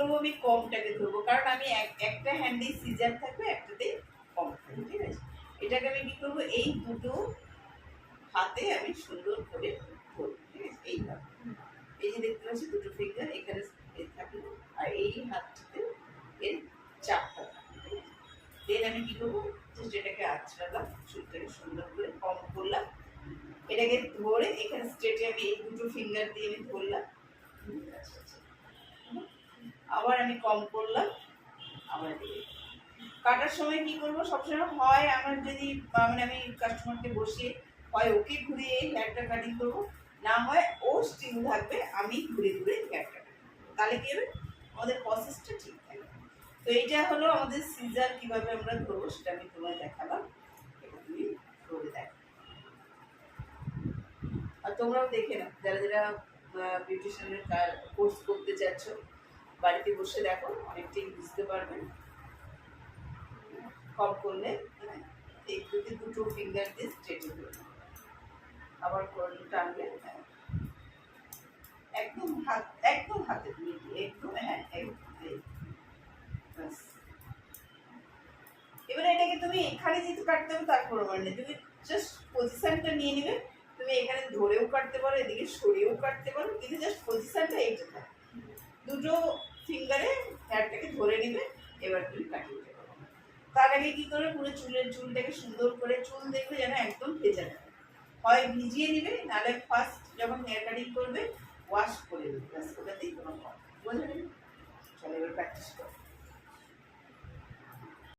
করবো, আমি কমটাকে ধরবো, কারণ আমি একটা হ্যান্ডে সিজার থাকবে, একটাতে কম থাকবে, ঠিক আছে। এটাকে আমি কি করবো, এই দুটো হাতে আমি সুন্দর করে ধরবো, ঠিক আছে। এইভাবে, এই যে দেখতে পাচ্ছি দুটো ফিঙ্গার এখানে থাকলো, আর এই হাতটাতে এর চাপটা থাকবে। দেন আমি কি করবো, যেটাকে আঁচড়ালাম, চুলটাকে সুন্দর করে কম করলাম, এটাকে ধরে এখানে স্ট্রেটে আমি এই দুটো ফিঙ্গার দিয়ে আমি ধরলাম, আবার আমি কম করলাম, আবার কাটার সময় কি করবো, সবসময় হয় আমার যদি মানে আমি কাস্টমারকে বসিয়ে হয় ওকে ঘুরিয়ে হেয়ারটা কাটিং করবো, না হয় ও স্টিল থাকবে, আমি ঘুরে ঘুরে হেয়ারটা কাটিং করবো, তাহলে কি হবে, আমাদের প্রসেসটা ঠিক থাকবে। তো এইটা হলো আমাদের সিজার কিভাবে আমরা ধরবো, সেটা আমি তোমায় দেখালাম, এটা তুমি ধরে দেখো। আর তোমরাও দেখে নাও, যারা যারা বিউটিশিয়ানের কোর্স করতে চাচ্ছ, বাড়িতে বসে দেখো, অনেকটাই বুঝতে পারবে। কম করলে এই দুটো ফিঙ্গার দিয়ে স্ট্রেটে করবে, আবার টানলে একদম হাতে তুমি একদম, হ্যাঁ এবারে এটাকে তুমি এখানে যেহেতু কাটতে হবে তার কোনো মানে নেই, তুমি জাস্ট পজিশনটা নিয়ে নেবে, তুমি এখানে ধরেও কাটতে পারো, এদিকে সরিয়েও কাটতে পারো, কিন্তু জাস্ট পজিশনটা এইটা থাকে, দুটো ফিঙ্গারে হেয়ারটাকে ধরে নেবে, এবার তুমি কাটিয়ে দেবে। তার আগে কি করবে, পুরো চুলটাকে সুন্দর করে, চুল দেখবে যেন একদম ভেজা থাকে, হয় ভিজিয়ে নিবে, নাহলে ফার্স্ট যখন হেয়ার কাটিং করবে ওয়াশ করে নেবে, ওটাতেই কোনো বোঝা নেই। চলো এবার প্র্যাকটিস করো।